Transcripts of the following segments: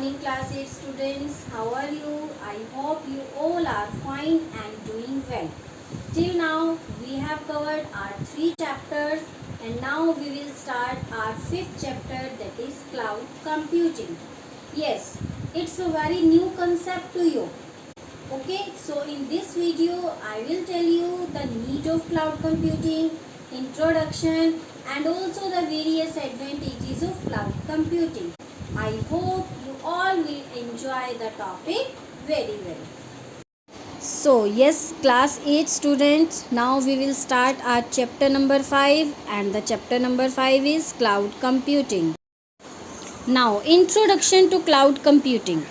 morning class 8 students. How are you? I hope you all are fine and doing well. Till now we have covered our 3 chapters and now we will start our 5th chapter, that is cloud computing. Yes, it's a very new concept to you. Okay, so in this video I will tell you the need of cloud computing, introduction and also the various advantages of cloud computing. I hope you all will enjoy the topic very well. So yes, class 8 students, now we will start our chapter number 5 and the chapter number 5 is cloud computing. Now, introduction to cloud computing.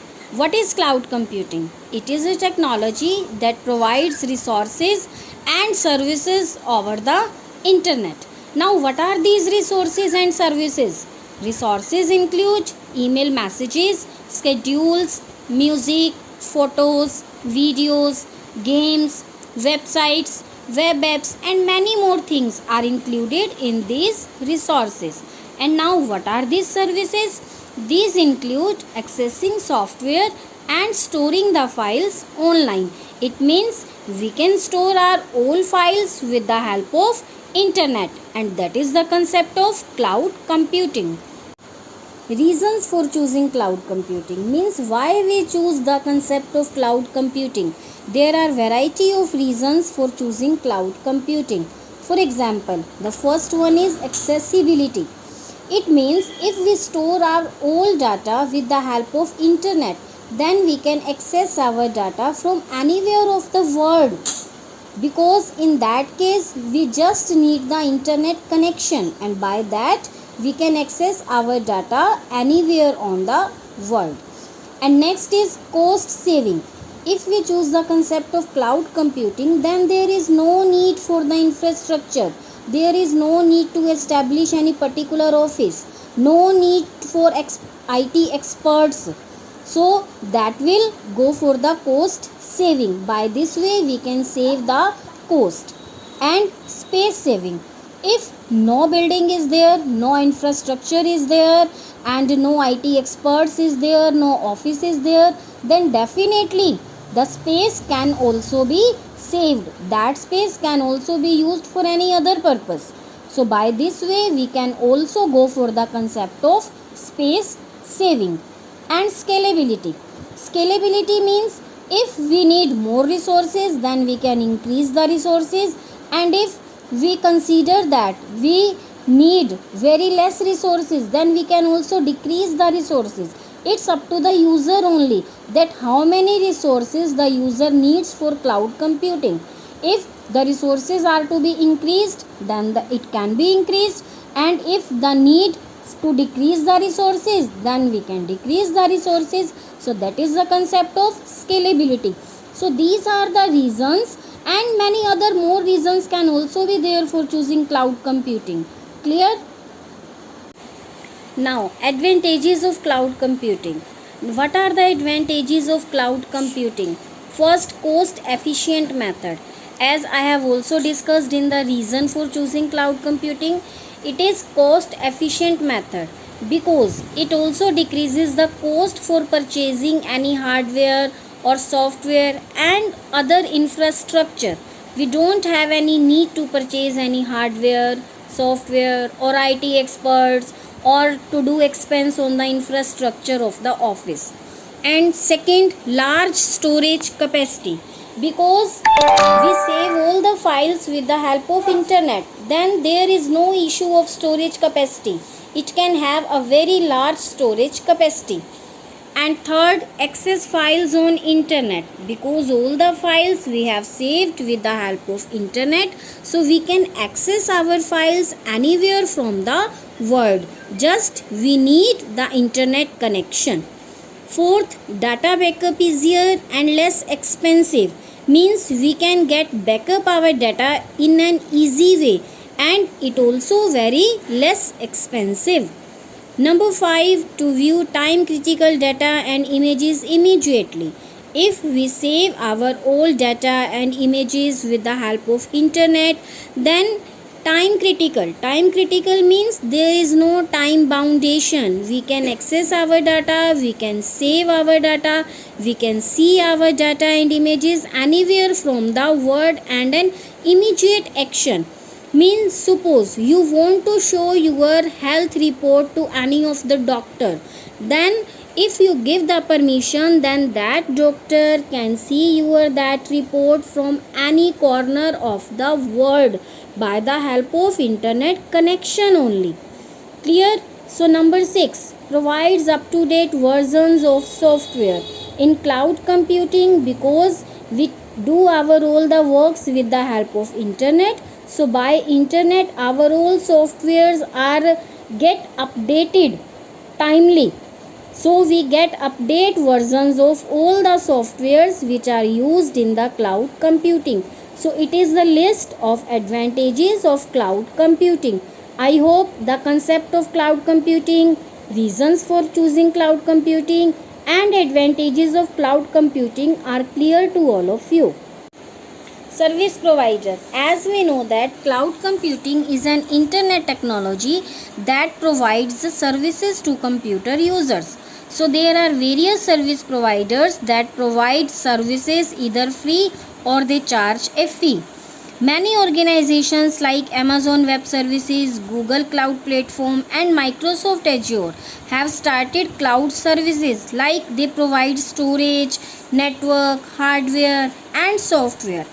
What is cloud computing? It is a technology that provides resources and services over the internet. Now, what are these resources and services? Resources include email messages, schedules, music, photos, videos, games, websites, web apps and many more things are included in these resources. And now what are these services? These include accessing software and storing the files online. It means we can store our old files with the help of internet, and that is the concept of cloud computing. Reasons for choosing cloud computing means why we choose the concept of cloud computing. There are variety of reasons for choosing cloud computing. For example, the first one is accessibility. It means if we store our old data with the help of internet, then we can access our data from anywhere of the world, because in that case we just need the internet connection, and by that we can access our data anywhere on the world. And next is cost saving. If we choose the concept of cloud computing, then there is no need for the infrastructure. There is no need to establish any particular office. No need for IT experts. So that will go for the cost saving. By this way we can save the cost. And space saving. If no building is there, no infrastructure is there and no IT experts is there, no office is there, then definitely the space can also be saved. That space can also be used for any other purpose. So by this way we can also go for the concept of space saving. And scalability. Scalability means if we need more resources, then we can increase the resources, and if we consider that we need very less resources, then we can also decrease the resources. It's up to the user only that how many resources the user needs for cloud computing. If the resources are to be increased, then it can be increased, and if the need to decrease the resources, then we can decrease the resources. So that is the concept of scalability. So these are the reasons, and many other more reasons can also be there for choosing cloud computing. Clear? Now, advantages of cloud computing. What are the advantages of cloud computing? First, cost efficient method. As I have also discussed in the reason for choosing cloud computing, it is cost efficient method because it also decreases the cost for purchasing any hardware or software and other infrastructure. We don't have any need to purchase any hardware, software or IT experts or to do expense on the infrastructure of the office. And second, large storage capacity. Because we save all the files with the help of internet, then there is no issue of storage capacity. It can have a very large storage capacity. And third, access files on internet. Because all the files we have saved with the help of internet, so we can access our files anywhere from the world. Just we need the internet connection. Fourth, data backup easier and less expensive. Means we can get backup our data in an easy way, and it also very less expensive. Number 5, to view time critical data and images immediately. If we save our old data and images with the help of internet, then Time critical means there is no time boundation. We can access our data, we can save our data, we can see our data and images anywhere from the world, and an immediate action means suppose you want to show your health report to any of the doctor, then if you give the permission, then that doctor can see your that report from any corner of the world by the help of internet connection only. Clear? So number 6 provides up to date versions of software in cloud computing, because we do our all the works with the help of internet. So by internet our all softwares are get updated timely. So we get update versions of all the softwares which are used in the cloud computing. So it is the list of advantages of cloud computing. I hope the concept of cloud computing, reasons for choosing cloud computing, and advantages of cloud computing are clear to all of you. Service provider. As we know that cloud computing is an internet technology that provides the services to computer users. So there are various service providers that provide services either free or they charge a fee. Many organizations like Amazon Web Services, Google Cloud Platform and Microsoft Azure have started cloud services, like they provide storage, network, hardware and software.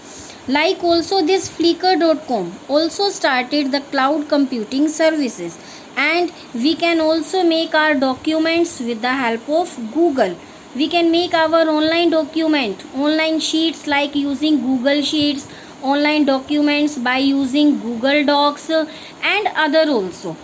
Like also this Flickr.com also started the cloud computing services, and we can also make our documents with the help of Google. We can make our online document, online sheets like using Google Sheets, online documents by using Google Docs and other also.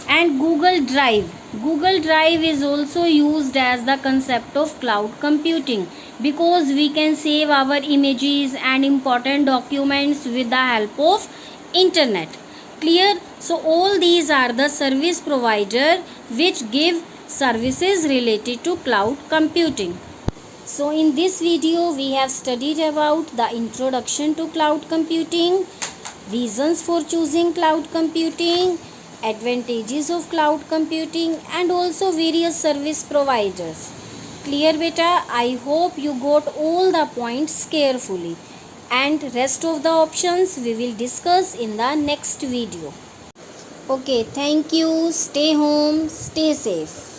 And Google Drive is also used as the concept of cloud computing, because we can save our images and important documents with the help of internet. Clear? So all these are the service provider which give services related to cloud computing. So in this video we have studied about the introduction to cloud computing, reasons for choosing cloud computing, advantages of cloud computing, and also various service providers. Clear beta? I hope you got all the points carefully, and rest of the options we will discuss in the next video. Okay, thank you. Stay home, stay safe.